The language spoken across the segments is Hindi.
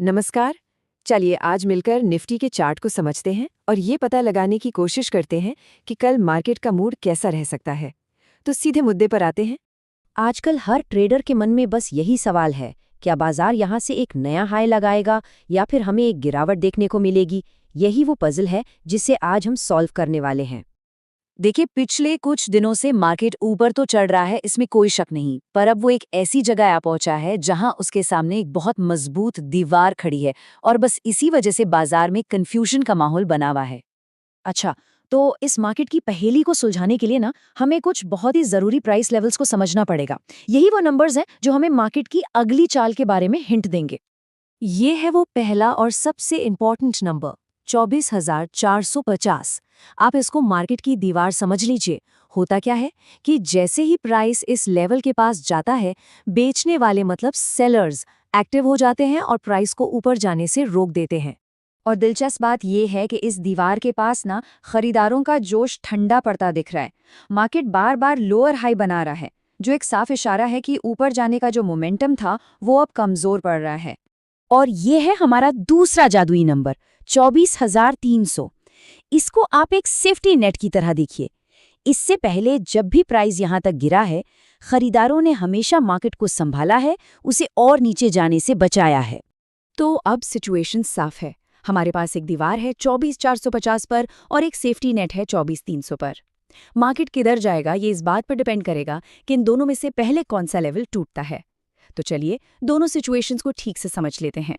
नमस्कार। चलिए आज मिलकर निफ्टी के चार्ट को समझते हैं और ये पता लगाने की कोशिश करते हैं कि कल मार्केट का मूड कैसा रह सकता है। तो सीधे मुद्दे पर आते हैं। आजकल हर ट्रेडर के मन में बस यही सवाल है, क्या बाजार यहाँ से एक नया हाई लगाएगा या फिर हमें एक गिरावट देखने को मिलेगी। यही वो पजल है जिसे आज हम सॉल्व करने वाले हैं। देखिए, पिछले कुछ दिनों से मार्केट ऊपर तो चढ़ रहा है, इसमें कोई शक नहीं। पर अब वो एक ऐसी जगह आ पहुंचा है जहां उसके सामने एक बहुत मजबूत दीवार खड़ी है और बस इसी वजह से बाजार में कंफ्यूजन का माहौल बना हुआ है। अच्छा, तो इस मार्केट की पहेली को सुलझाने के लिए ना हमें कुछ बहुत ही जरूरी प्राइस लेवल्स को समझना पड़ेगा। यही वो नंबर्स हैं जो हमें मार्केट की अगली चाल के बारे में हिंट देंगे। ये है वो पहला और सबसे इम्पोर्टेंट नंबर, 24,450। आप इसको मार्केट की दीवार समझ लीजिए। होता क्या है कि जैसे ही प्राइस इस लेवल के पास जाता है, बेचने वाले मतलब सेलर्स एक्टिव हो जाते हैं और प्राइस को ऊपर जाने से रोक देते हैं। और दिलचस्प बात यह है कि इस दीवार के पास ना खरीदारों का जोश ठंडा पड़ता दिख रहा है। मार्केट बार बार लोअर हाई बना रहा है, जो एक साफ इशारा है कि ऊपर जाने का जो मोमेंटम था वो अब कमजोर पड़ रहा है। और ये है हमारा दूसरा जादुई नंबर, 24,300। इसको आप एक सेफ्टी नेट की तरह देखिए। इससे पहले जब भी प्राइस यहां तक गिरा है, खरीदारों ने हमेशा मार्केट को संभाला है, उसे और नीचे जाने से बचाया है। तो अब सिचुएशन साफ है। हमारे पास एक दीवार है 24,450 पर और एक सेफ्टी नेट है 24,300 पर। मार्केट किधर जाएगा ये इस बात पर डिपेंड करेगा कि इन दोनों में से पहले कौन सा लेवल टूटता है। तो चलिए दोनों सिचुएशंस को ठीक से समझ लेते हैं।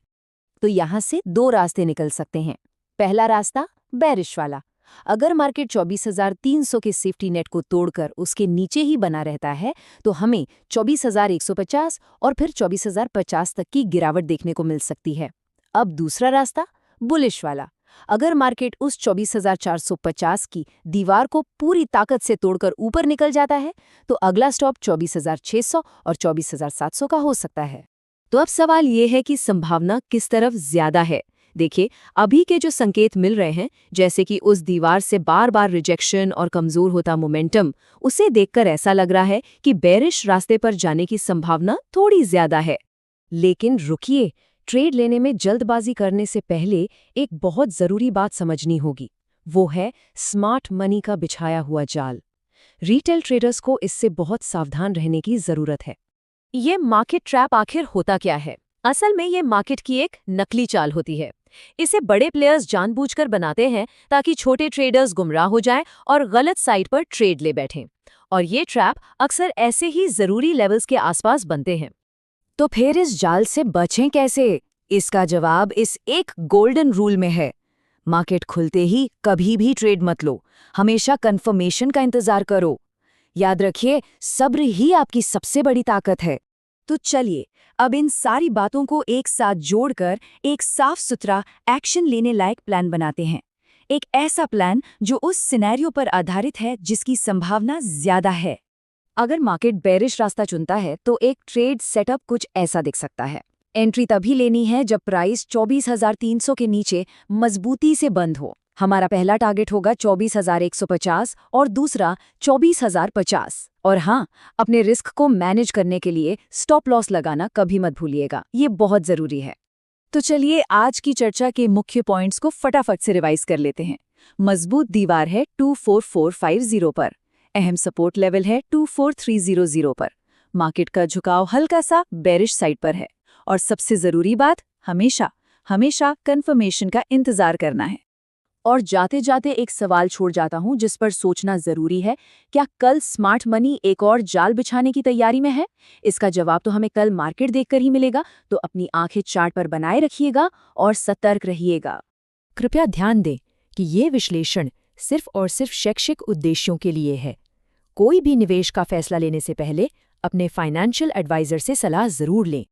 तो यहाँ से दो रास्ते निकल सकते हैं। पहला रास्ता बेरिश वाला। अगर मार्केट 24,300 के सेफ्टी नेट को तोड़कर उसके नीचे ही बना रहता है तो हमें 24,150 और फिर 24,050 तक की गिरावट देखने को मिल सकती है। अब दूसरा रास्ता बुलिश वाला। अगर मार्केट उस 24,450 की दीवार को पूरी ताकत से तोड़कर ऊपर निकल जाता है तो अगला स्टॉप 24,600 और 24,700 का हो सकता है। तो अब सवाल ये है कि संभावना किस तरफ ज्यादा है। देखिए, अभी के जो संकेत मिल रहे हैं, जैसे कि उस दीवार से बार बार रिजेक्शन और कमजोर होता मोमेंटम, उसे देखकर ऐसा लग रहा है कि बेरिश रास्ते पर जाने की संभावना थोड़ी ज्यादा है। लेकिन रुकिए, ट्रेड लेने में जल्दबाजी करने से पहले एक बहुत जरूरी बात समझनी होगी। वो है स्मार्ट मनी का बिछाया हुआ जाल। रिटेल ट्रेडर्स को इससे बहुत सावधान रहने की जरूरत है। ये मार्केट ट्रैप आखिर होता क्या है? असल में ये मार्केट की एक नकली चाल होती है। इसे बड़े प्लेयर्स जानबूझकर बनाते हैं ताकि छोटे ट्रेडर्स गुमराह हो जाएं और गलत साइट पर ट्रेड ले बैठें। और ये ट्रैप अक्सर ऐसे ही जरूरी लेवल्स के आसपास बनते हैं। तो फिर इस जाल से बचें कैसे? इसका जवाब इस एक गोल्डन रूल में है। मार्केट खुलते ही कभी भी ट्रेड मत लो, हमेशा कंफर्मेशन का इंतजार करो। याद रखिए, सब्र ही आपकी सबसे बड़ी ताकत है। तो चलिए अब इन सारी बातों को एक साथ जोड़कर एक साफ सुथरा एक्शन लेने लायक प्लान बनाते हैं। एक ऐसा प्लान जो उस सिनेरियो पर आधारित है जिसकी संभावना ज्यादा है। अगर मार्केट बेरिश रास्ता चुनता है तो एक ट्रेड सेटअप कुछ ऐसा दिख सकता है। एंट्री तभी लेनी है जब प्राइस 24,300 के नीचे मजबूती से बंद हो। हमारा पहला टारगेट होगा 24,150 और दूसरा 24,050। और हाँ, अपने रिस्क को मैनेज करने के लिए स्टॉप लॉस लगाना कभी मत भूलिएगा, ये बहुत जरूरी है। तो चलिए आज की चर्चा के मुख्य पॉइंट्स को फटाफट से रिवाइज कर लेते हैं। मजबूत दीवार है 24,450 पर। अहम सपोर्ट लेवल है 24,300 पर। मार्केट का झुकाव हल्का सा बेरिश साइड पर है। और सबसे जरूरी बात, हमेशा कंफर्मेशन का इंतजार करना है। और जाते जाते एक सवाल छोड़ जाता हूं जिस पर सोचना जरूरी है। क्या कल स्मार्ट मनी एक और जाल बिछाने की तैयारी में है? इसका जवाब तो हमें कल मार्केट देखकर ही मिलेगा। तो अपनी आंखें चार्ट पर बनाए रखिएगा और सतर्क रहिएगा। कृपया ध्यान दें कि ये विश्लेषण सिर्फ और सिर्फ शैक्षिक उद्देश्यों के लिए है। कोई भी निवेश का फैसला लेने से पहले अपने फाइनेंशियल एडवाइजर से सलाह जरूर लें।